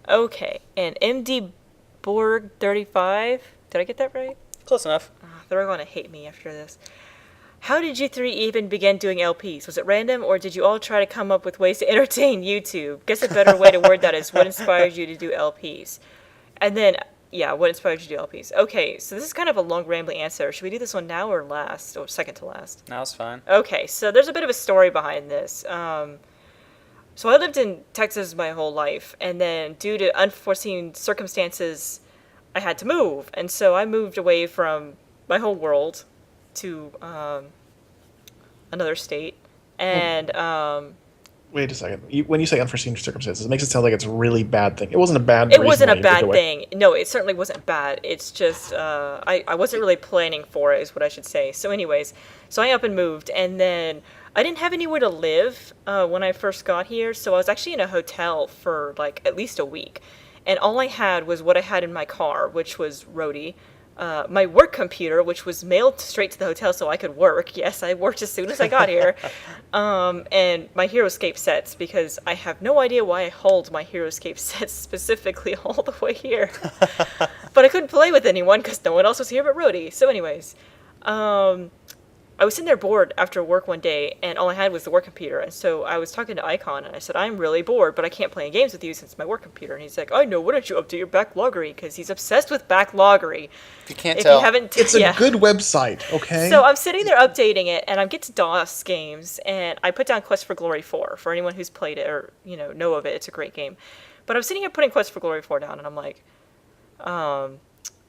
Okay, and MD Borg 35. Did I get that right? Close enough. They're going to hate me after this. How did you three even begin doing LPs? Was it random, or did you all try to come up with ways to entertain YouTube? Guess a better way to word that is what inspired you to do LPs? And then, yeah, what inspired you to do LPs? Okay, so this is kind of a long, rambling answer. Should we do this one now or last, or second to last? Now it's fine. Okay, so there's a bit of a story behind this. So I lived in Texas my whole life, and then due to unforeseen circumstances, I had to move, and so I moved away from my whole world to another state, Well, and wait a second. When you say unforeseen circumstances, it makes it sound like it's a really bad thing. It wasn't a bad it reason wasn't why a you moved bad away. thing. No, it certainly wasn't bad. It's just I wasn't really planning for it, is what I should say. So, anyways, so I up and moved, and then I didn't have anywhere to live when I first got here, so I was actually in a hotel for like at least a week, and all I had was what I had in my car, which was roadie. My work computer, which was mailed straight to the hotel so I could work. Yes, I worked as soon as I got here. And my HeroScape sets, because I have no idea why I hauled my HeroScape sets specifically all the way here. But I couldn't play with anyone because no one else was here but Rhodey. So, anyways, um, I was sitting there bored after work one day, and all I had was the work computer. And so I was talking to Icon, and I said, I'm really bored, but I can't play any games with you since my work computer. And he's like, I know, why don't you update your backloggery? Because he's obsessed with backloggery. If you can't If you tell, haven't, It's a yeah. good website, okay? So I'm sitting there updating it, and I get to DOS games, and I put down Quest for Glory 4 for anyone who's played it or know of it. It's a great game. But I'm sitting here putting Quest for Glory 4 down, and I'm like,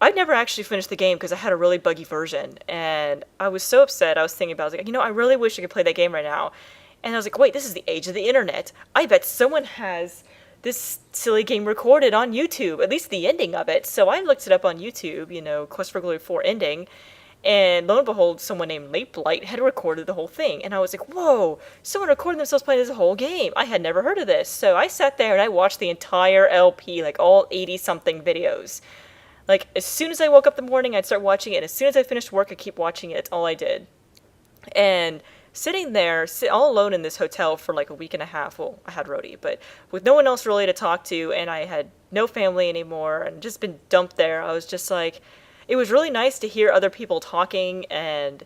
I'd never actually finished the game because I had a really buggy version, and I was so upset. I was thinking about it. I was like, I really wish I could play that game right now. And I was like, wait, this is the age of the internet. I bet someone has this silly game recorded on YouTube, at least the ending of it. So I looked it up on YouTube, Quest for Glory 4 ending, and lo and behold, someone named Late Blight had recorded the whole thing. And I was like, whoa, someone recorded themselves playing this whole game. I had never heard of this. So I sat there and I watched the entire LP, like all 80-something videos. Like, as soon as I woke up in the morning, I'd start watching it, and as soon as I finished work, I'd keep watching it. It's all I did. And sitting there, all alone in this hotel for like a week and a half, well, I had Rhodey, but with no one else really to talk to, and I had no family anymore, and just been dumped there, I was just like, it was really nice to hear other people talking, and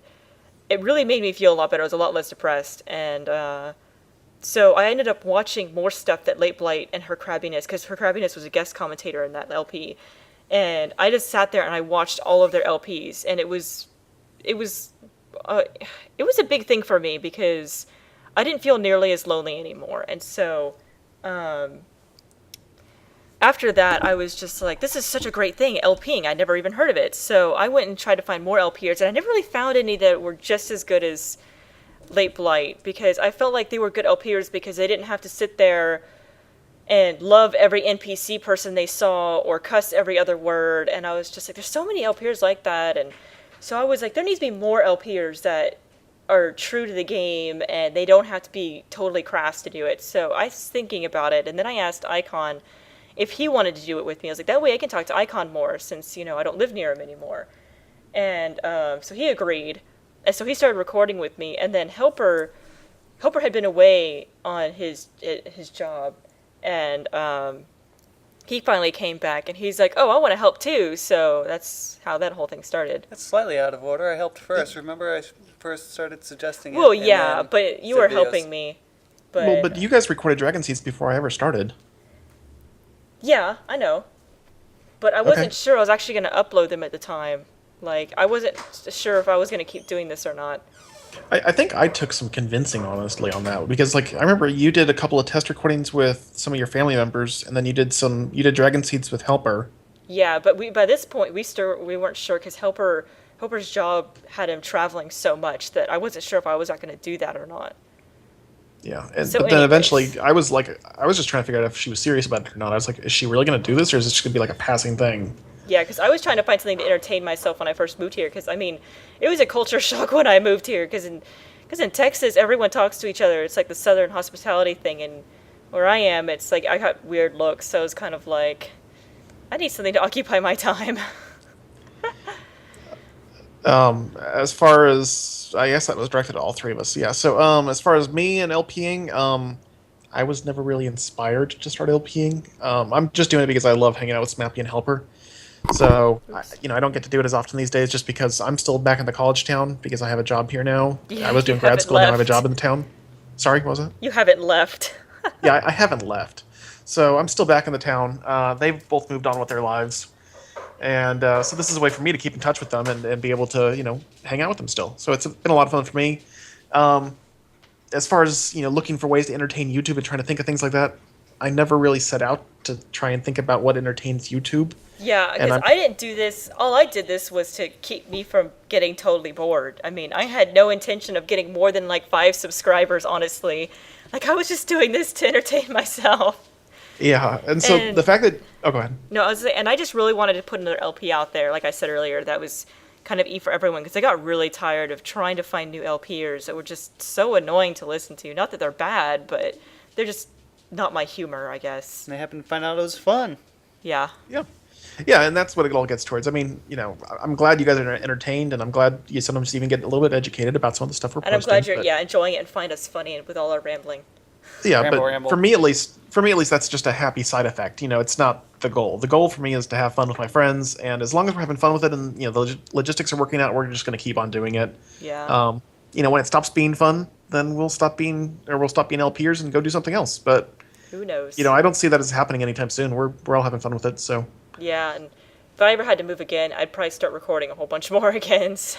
it really made me feel a lot better. I was a lot less depressed, and so I ended up watching more stuff that Late Blight and Her Crabbiness, because Her Crabbiness was a guest commentator in that LP, and I just sat there and I watched all of their LPs, and it was, uh, it was a big thing for me because I didn't feel nearly as lonely anymore, and so um, after that, I was just like, this is such a great thing, LPing. I'd never even heard of it, so I went and tried to find more LPers, and I never really found any that were just as good as Late Blight because I felt like they were good LPers because they didn't have to sit there and love every NPC person they saw or cuss every other word. And I was just like, there's so many LPers like that. And so I was like, there needs to be more LPers that are true to the game and they don't have to be totally crass to do it. So I was thinking about it, and then I asked Icon if he wanted to do it with me. I was like, that way I can talk to Icon more since, I don't live near him anymore. And so he agreed. And so he started recording with me, and then Helper had been away on his job, and he finally came back, and he's like, "Oh, I want to help too." So that's how that whole thing started. that's slightly out of order. I helped first. Remember, I first started suggesting it. Well, and yeah, then but you said were videos. helping me. Well, But but you guys recorded Dragon Seeds before I ever started. yeah, I know. But I Okay. wasn't sure I was actually going to upload them at the time. Like, I wasn't sure if I was going to keep doing this or not. I think I took some convincing, honestly, on that because, like, I remember you did a couple of test recordings with some of your family members, and then you did Dragon Seeds with Helper. Yeah, but by this point we weren't sure because Helper's job had him traveling so much that I wasn't sure if I was not going to do that or not. Yeah, So but then anyways, eventually, I was just trying to figure out if she was serious about it or not. I was like, is she really going to do this, or is this just going to be like a passing thing? yeah, because I was trying to find something to entertain myself when I first moved here. Because I mean, it was a culture shock when I moved here. Because in Texas, everyone talks to each other. It's like the Southern hospitality thing, and where I am, it's like I got weird looks. So it's kind of like I need something to occupy my time. As far as I guess that was directed to all three of us. Yeah. So, as far as me and LPing, I was never really inspired to start LPing. I'm just doing it because I love hanging out with Smappy and Helper. So, Oops. I don't get to do it as often these days just because I'm still back in the college town because I have a job here now. Yeah, I was you doing grad haven't school, now I have a left. job in the town. Sorry, what was it? You haven't left. Yeah, I haven't left. So I'm still back in the town. They've both moved on with their lives. And so this is a way for me to keep in touch with them and be able to, hang out with them still. So it's been a lot of fun for me. Um, as far as, looking for ways to entertain YouTube and trying to think of things like that, I never really set out to try and think about what entertains YouTube. Yeah, And because I'm- I didn't do this. All I did this was to keep me from getting totally bored. I mean, I had no intention of getting more than like 5 subscribers, honestly. Like, I was just doing this to entertain myself. Yeah, and so And- the fact that... Oh, go ahead. No, and I just really wanted to put another LP out there. Like I said earlier, that was kind of E for everyone because I got really tired of trying to find new LPers that were just so annoying to listen to. Not that they're bad, but they're just not my humor, I guess. And they happened to find out it was fun. Yeah. Yeah. Yeah, and that's what it all gets towards. I mean, I'm glad you guys are entertained, and I'm glad you sometimes even get a little bit educated about some of the stuff we're And I'm posting. glad you're but- enjoying it and find us funny with all our rambling. Yeah, Ramble, but ramble. for me at least, that's just a happy side effect. It's not the goal. The goal for me is to have fun with my friends, and as long as we're having fun with it, and the logistics are working out, we're just going to keep on doing it. Yeah. When it stops being fun, then we'll stop being LPers and go do something else. But Who knows? I don't see that as happening anytime soon. We're all having fun with it. So Yeah, and if I ever had to move again, I'd probably start recording a whole bunch more again. So,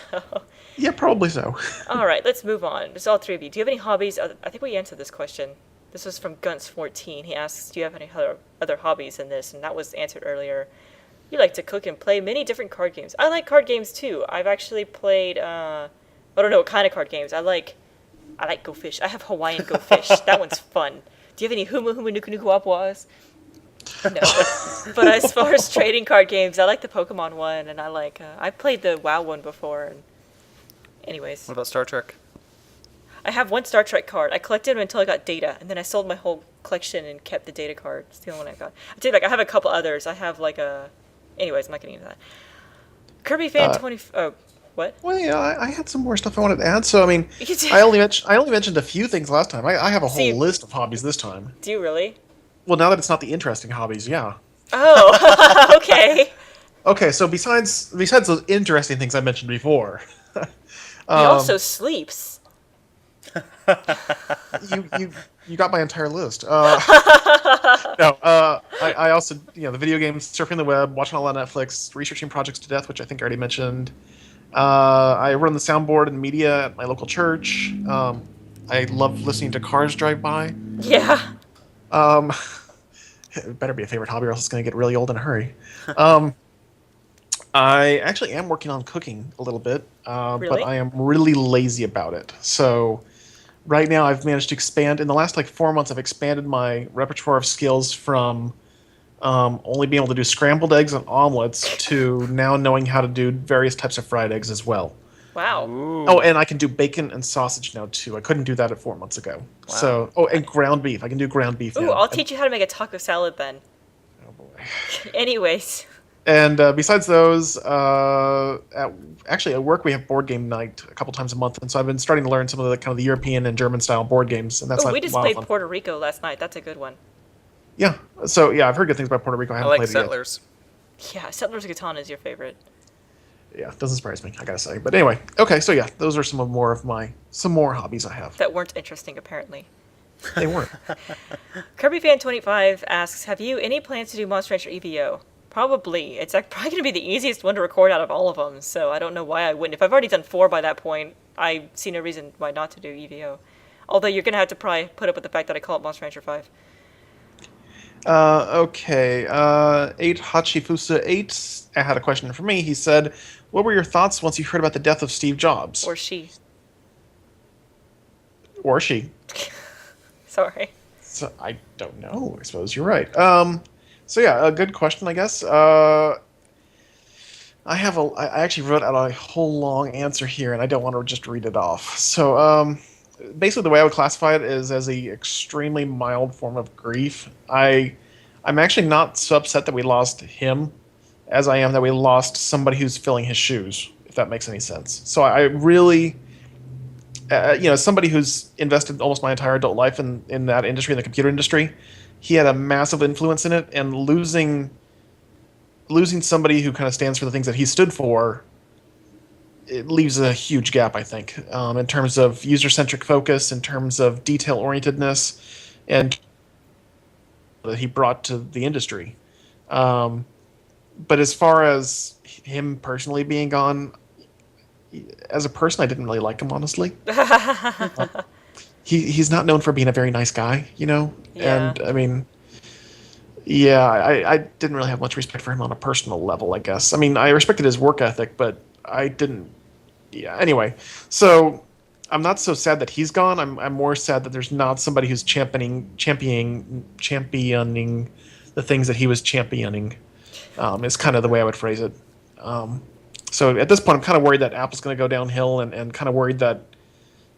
yeah, probably so. all right, let's move on. It's all three of you. Do you have any hobbies? I think we answered this question. This was from Gunts14. He asks, "Do you have any other hobbies in this?" And that was answered earlier. You like to cook and play many different card games. I like card games too. I've actually played. I don't know what kind of card games. I like Go Fish. I have Hawaiian Go Fish. That one's fun. Do you have any Humu Humu Nuku Nuku Apwas? No, but as far as trading card games, I like the Pokemon one, and I played the WoW one before. And anyways, What about Star Trek? I have one Star Trek card. I collected them until I got Data, and then I sold my whole collection and kept the Data card. It's the only one I got. I have a couple others. I have anyways, I'm not getting into that. Kirby Fan 20. Oh, what? Well, yeah, I had some more stuff I wanted to add. So I mean, You did. I only mentioned a few things last time. I have a whole See- list of hobbies this time. Do you really? Well, now that it's not the interesting hobbies, yeah. Oh, okay. Okay, so besides those interesting things I mentioned before, He also sleeps. you got my entire list. No, I also the video games, surfing the web, watching a lot of Netflix, researching projects to death, which I think I already mentioned. I run the soundboard and media at my local church. I love listening to cars drive by. Yeah. It better be a favorite hobby, or else it's going to get really old in a hurry. I actually am working on cooking a little bit, Really? but I am really lazy about it. So right now I've managed to expand, in the last 4 months, I've expanded my repertoire of skills from only being able to do scrambled eggs and omelets to now knowing how to do various types of fried eggs as well. Wow. Ooh. Oh, and I can do bacon and sausage now too. I couldn't do that 4 months ago. So, and ground beef. I can do ground beef Ooh, now. I'll teach you how to make a taco salad then. Oh boy. Anyways. And besides those, at work we have board game night a couple times a month, and so I've been starting to learn some of the kind of the European and German style board games, and that's Ooh, like we just a lot of played fun. Puerto Rico last night. That's a good one. Yeah. So yeah, I've heard good things about Puerto Rico. I I haven't like played Settlers. Yeah, Settlers of Catan is your favorite. it yet. Yeah, doesn't surprise me, I gotta say. But anyway, okay. So yeah, those are some more hobbies I have. That weren't interesting, apparently. They weren't. Kirby Fan 25 asks, "Have you any plans to do Monster Rancher EVO?" Probably. It's probably going to be the easiest one to record out of all of them, so I don't know why I wouldn't. If I've already done 4 by that point, I see no reason why not to do EVO. Although you're going to have to probably put up with the fact that I call it Monster Rancher 5. Okay. 8 Hachifusa 8 had a question for me. He said, "What were your thoughts once you heard about the death of Steve Jobs?" Or she. Or she. Sorry. So I don't know. I suppose you're right. So yeah, a good question, I guess. I actually wrote out a whole long answer here, and I don't want to just read it off. So basically, the way I would classify it is as a extremely mild form of grief. I'm actually not so upset that we lost him, as I am that we lost somebody who's filling his shoes. If that makes any sense. So I really as somebody who's invested almost my entire adult life in that industry, in the computer industry, he had a massive influence in it, and losing somebody who kind of stands for the things that he stood for, it leaves a huge gap, I think, in terms of user-centric focus, in terms of detail-orientedness, and that he brought to the industry. But as far as him personally being gone, as a person, I didn't really like him, honestly. He's not known for being a very nice guy, Yeah. And I mean, yeah, I didn't really have much respect for him on a personal level, I guess. I mean, I respected his work ethic, but I didn't. Yeah. Anyway, so I'm not so sad that he's gone. I'm more sad that there's not somebody who's championing the things that he was championing. Is kind of the way I would phrase it. So at this point, I'm kind of worried that Apple's going to go downhill, and kind of worried that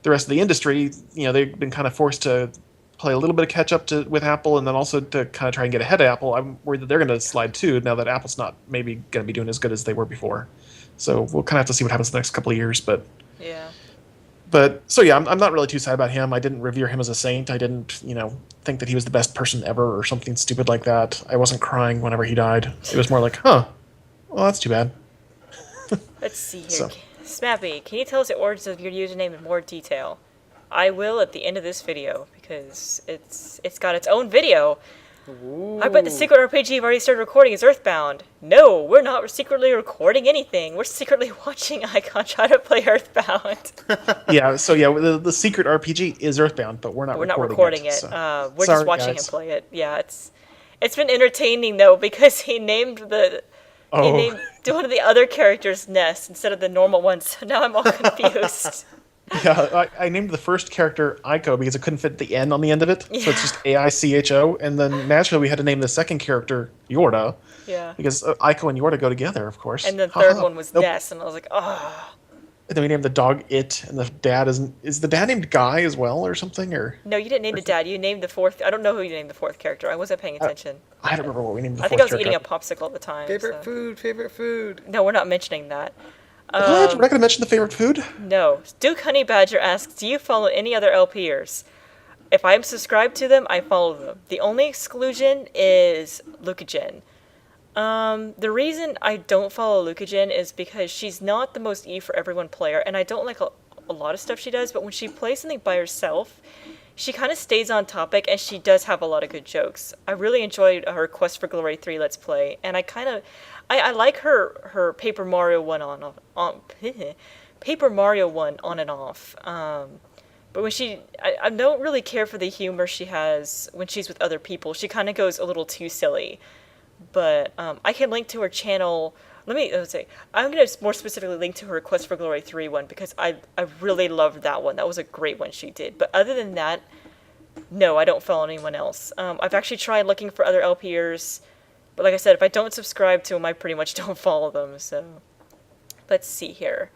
the rest of the industry, they've been kind of forced to play a little bit of catch up with Apple, and then also to kind of try and get ahead of Apple. I'm worried that they're going to slide too, now that Apple's not maybe going to be doing as good as they were before. So we'll kind of have to see what happens in the next couple of years. Yeah. So yeah, I'm not really too sad about him. I didn't revere him as a saint. I didn't, think that he was the best person ever or something stupid like that. I wasn't crying whenever he died. It was more like, well, that's too bad. Let's see here. So. Smappy, can you tell us the origins of your username in more detail? I will at the end of this video, because it's got its own video. Ooh. I bet the secret RPG you've already started recording is Earthbound. No, we're not secretly recording anything. We're secretly watching Icon try to play Earthbound. Yeah, so yeah, the secret RPG is Earthbound, but we're not recording it. So. We're Sorry, just watching guys. him play it. Yeah, it's been entertaining though, because he named he named one of the other characters Ness instead of the normal one, so now I'm all confused. Yeah, I named the first character Aiko because I couldn't fit the N on the end of it, so it's just Aicho, and then naturally we had to name the second character Yorda, Yeah. because Aiko and Yorda go together, of course. And the third one was Nope. Ness, and I was like, oh. And then we named the dog It, and the dad is the dad named Guy as well, or something, or No, you didn't name the dad. You named the fourth. I don't know who you named the fourth character. I wasn't paying attention. I don't remember what we named the I think fourth I was eating a character. popsicle at the time. Favorite so. food. No, we're not mentioning that. What? We're not going to mention the favorite food? No. Duke Honey Badger asks, do you follow any other LPers? If I'm subscribed to them, I follow them. The only exclusion is Lucagen. The reason I don't follow Lucagen is because she's not the most E for everyone player, and I don't like a lot of stuff she does, but when she plays something by herself, she kind of stays on topic, and she does have a lot of good jokes. I really enjoyed her Quest for Glory 3 Let's Play, and I like her Paper Mario one on Paper Mario one on and off. But when I don't really care for the humor she has when she's with other people. She kind of goes a little too silly. But I can link to her channel. Let's say I'm gonna more specifically link to her Quest for Glory 3 one, because I really loved that one. That was a great one she did. But other than that, no, I don't follow anyone else. I've actually tried looking for other LPers. But like I said, if I don't subscribe to them, I pretty much don't follow them, so... Let's see here.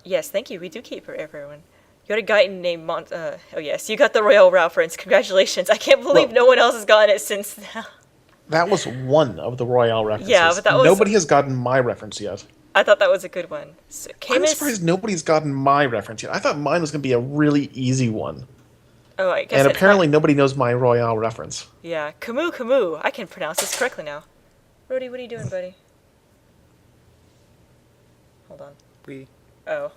Yes, thank you, we do keep her, everyone. You got a guy named oh yes, you got the Royal reference, congratulations. I can't believe no one else has gotten it since now. That was one of the Royale references. Yeah, but that was... Nobody has gotten my reference yet. I thought that was a good one. So, I'm surprised nobody's gotten my reference yet. I thought mine was going to be a really easy one. Oh, I guess And it's apparently not... nobody knows my Royale reference. Yeah, Camus. I can pronounce this correctly now. Rody, what are you doing, buddy? Hold on. We. Oh,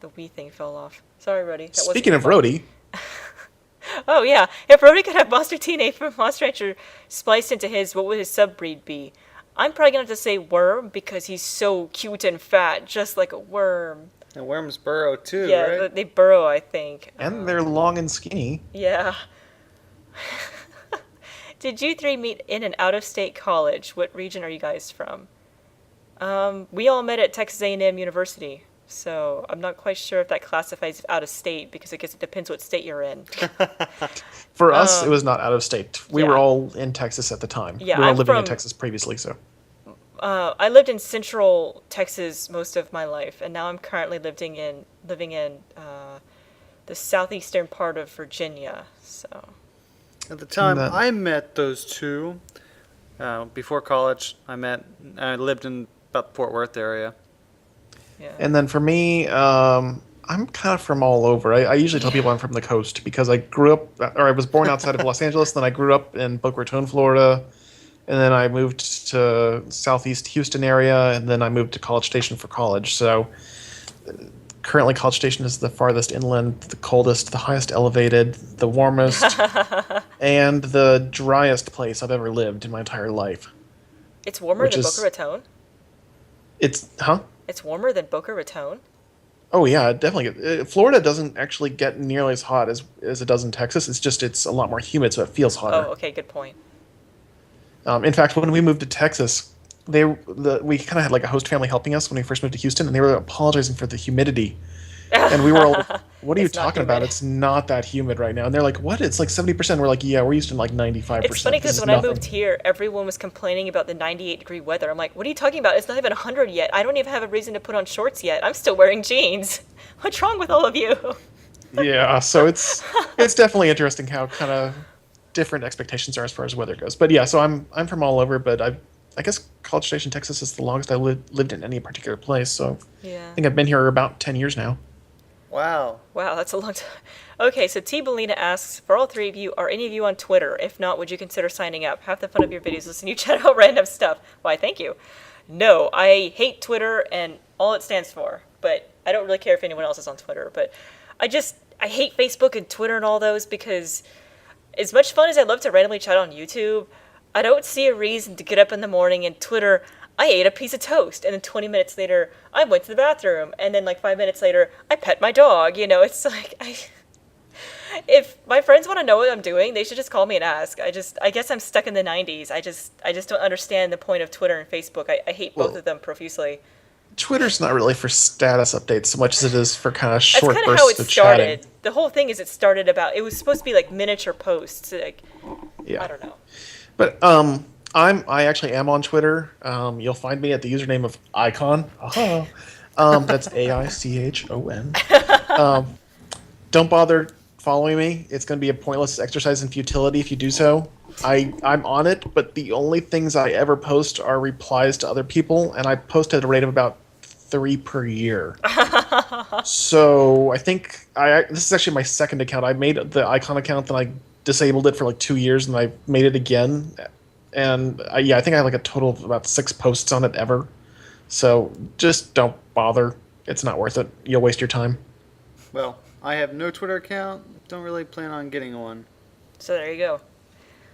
the Wii thing fell off. Sorry, Rody. That wasn't Speaking your of fault. Rhodey, Oh yeah, if Rody could have Monster Teenage from Monster Rancher spliced into his, what would his subbreed be? I'm probably gonna have to say worm because he's so cute and fat, just like a worm. And worms burrow too, Yeah, right? they burrow, I think. and they're long and skinny. Yeah. Did you three meet in an out-of-state college? What region are you guys from? We all met at Texas A&M University, so I'm not quite sure if that classifies as out-of-state because I guess it depends what state you're in. For us, it was not out of state. We yeah. were all in Texas at the time. Yeah, we were all I'm living in from- Texas previously, so. I lived in Central Texas most of my life, and now I'm currently living in the southeastern part of Virginia. So At the time That- I met those two, before college, I lived in about the Fort Worth area. yeah, And then for me, I'm kind of from all over. I usually tell people I'm from the coast because I grew up, or I was born outside of Los Angeles, then I grew up in Boca Raton, Florida, and then I moved to Southeast Houston area, and then I moved to College Station for college. So currently, College Station is the farthest inland, the coldest, the highest elevated, the warmest, and the driest place I've ever lived in my entire life. It's warmer Which than is, Boca Raton? it's, huh? It's warmer than Boca Raton? Oh yeah, it definitely. Florida doesn't actually get nearly as hot as it does in Texas. It's a lot more humid, so it feels hotter. Oh, okay, good point. In fact, when we moved to Texas, we kind of had like a host family helping us when we first moved to Houston, and they were apologizing for the humidity. And we were all, like, "What are you It's not talking about? humid. It's not that humid right now." And they're like, "What? It's like 70%." We're like, "Yeah, we're used to like 95%." It's funny This because is when I nothing." moved here, everyone was complaining about the 98-degree weather. I'm like, what are you talking about? It's not even 100 yet. I don't even have a reason to put on shorts yet. I'm still wearing jeans. What's wrong with all of you? Yeah, so it's definitely interesting how kind of different expectations are as far as weather goes. But yeah, so I'm from all over, but I guess College Station, Texas is the longest I lived in any particular place. So Yeah. I think I've been here about 10 years now. Wow. Wow, that's a long time. Okay, so T. Belina asks, for all three of you, are any of you on Twitter? If not, would you consider signing up? Half the fun of your videos is you chat about random stuff. Why, thank you. No, I hate Twitter and all it stands for, but I don't really care if anyone else is on Twitter. But I hate Facebook and Twitter and all those because as much fun as I love to randomly chat on YouTube, I don't see a reason to get up in the morning and Twitter, I ate a piece of toast, and then 20 minutes later, I went to the bathroom, and then like 5 minutes later, I pet my dog. You know, it's like, if my friends want to know what I'm doing, they should just call me and ask. I guess I'm stuck in the 90s. I just don't understand the point of Twitter and Facebook. I hate both Well, of them profusely. Twitter's not really for status updates so much as it is for kind of That's short kind of how it bursts of chatting. started. The whole thing is it started about, it was supposed to be like miniature posts. Like, Yeah. I don't know. But I actually am on Twitter. You'll find me at the username of Icon. Aha. That's AICHON. Don't bother following me. It's going to be a pointless exercise in futility if you do so. I'm on it, but the only things I ever post are replies to other people, and I post at a rate of about 3 per year. So I think this is actually my second account. I made the Icon account, then I disabled it for like 2 years, and I made it again. And I think I have like a total of about 6 posts on it ever. So just don't bother. It's not worth it. You'll waste your time. Well, I have no Twitter account. Don't really plan on getting one. So there you go.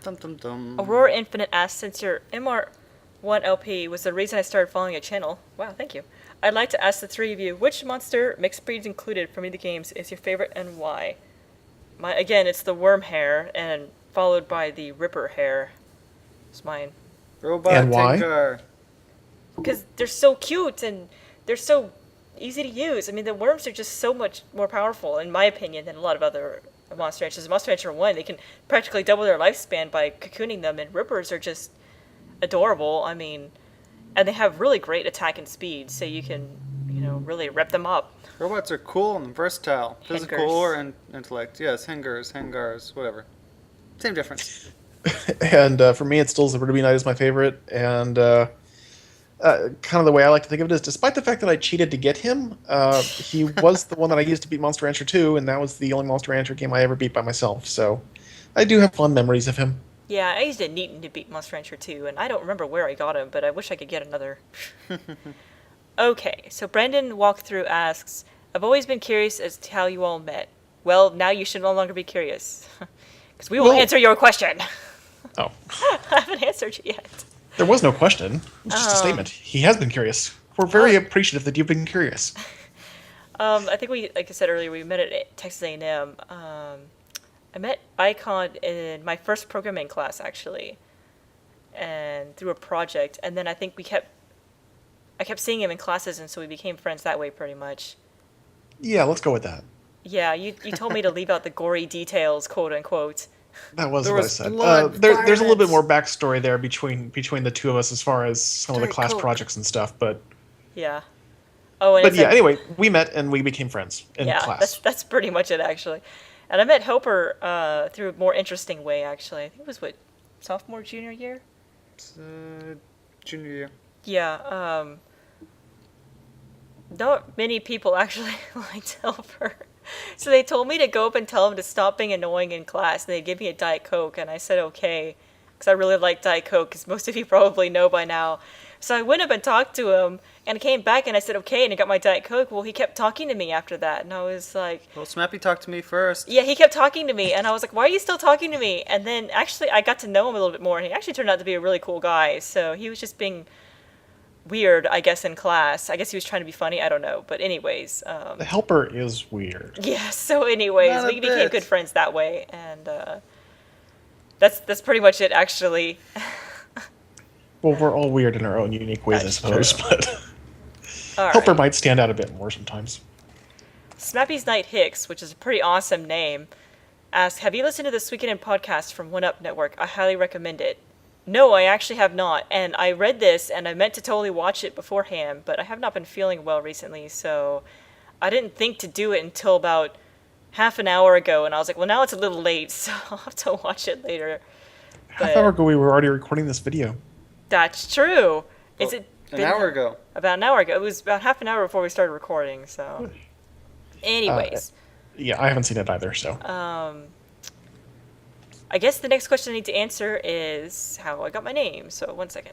Dum dum dum. Aurora Infinite asks, since your MR1 LP was the reason I started following a channel. Wow, thank you. I'd like to ask the three of you, which monster, mixed breeds included from the games, is your favorite and why? Again, it's the worm hair, and followed by the ripper hair. It's mine. Robot And why? Tinker. Because they're so cute, and they're so easy to use. I mean, the worms are just so much more powerful, in my opinion, than a lot of other Monster Ranchers. Monster Rancher 1, they can practically double their lifespan by cocooning them, and rippers are just adorable. I mean, and they have really great attack and speed, so you can, really rip them up. Robots are cool and versatile. Physical Hengars. or intellect. Yes, Hengars, whatever. Same difference. And for me, it still is Ruby Knight is my favorite. And kind of the way I like to think of it is, despite the fact that I cheated to get him, he was the one that I used to beat Monster Rancher 2, and that was the only Monster Rancher game I ever beat by myself. So I do have fond memories of him. Yeah, I used a Neaton to beat Monster Rancher 2, and I don't remember where I got him, but I wish I could get another. Okay, so Brandon Walkthrough asks, I've always been curious as to how you all met. Well, now you should no longer be curious. Because we will Well- answer your question. Oh, I haven't answered you yet. there was no question. It was just a statement. He has been curious. We're very appreciative that you've been curious. I think like I said earlier, we met at Texas A&M. I met Icon in my first programming class, actually, and through a project. And then I think I kept seeing him in classes, and so we became friends that way, pretty much. Yeah, let's go with that. Yeah, you told me to leave out the gory details, quote unquote. That was There what I was said. blood, There's a little bit violence. more backstory there between the two of us as far as some of the Diet class Coke. projects and stuff. But Yeah. Oh, and but it's yeah, like- anyway, we met and we became friends in yeah, class. that's pretty much it, actually. And I met Helper through a more interesting way, actually. I think it was sophomore, junior year. It's, junior year. Yeah. not many people actually liked Helper. So they told me to go up and tell him to stop being annoying in class, and they gave me a Diet Coke, and I said okay, because I really like Diet Coke, because most of you probably know by now. So I went up and talked to him, and I came back and I said okay, and I got my Diet Coke. Well, he kept talking to me after that, and I was like, Well, Smappy talked to me first. yeah, he kept talking to me, and I was like, why are you still talking to me? And then actually I got to know him a little bit more, and he actually turned out to be a really cool guy. So he was just being weird, I guess, in class. I guess he was trying to be funny. I don't know. But anyways, The helper is weird. yeah. So anyways, Not a we became bit. good friends that way, and that's pretty much it, actually. Well, we're all weird in our own unique ways, That's I suppose, but All helper right. might stand out a bit more sometimes. Snappy's Night Hicks, which is a pretty awesome name, asked, have you listened to the Weekend podcast from One Up Network? I highly recommend it. No, I actually have not, and I read this, and I meant to totally watch it beforehand, but I have not been feeling well recently, so I didn't think to do it until about half an hour ago, and I was like, well, now it's a little late, so I'll have to watch it later. Half hour ago, we were already recording this video. That's true. Is Well, it an been hour ago. About an hour ago. It was about half an hour before we started recording, so. Anyways, Yeah, I haven't seen it either, so. I guess the next question I need to answer is how I got my name, so 1 second.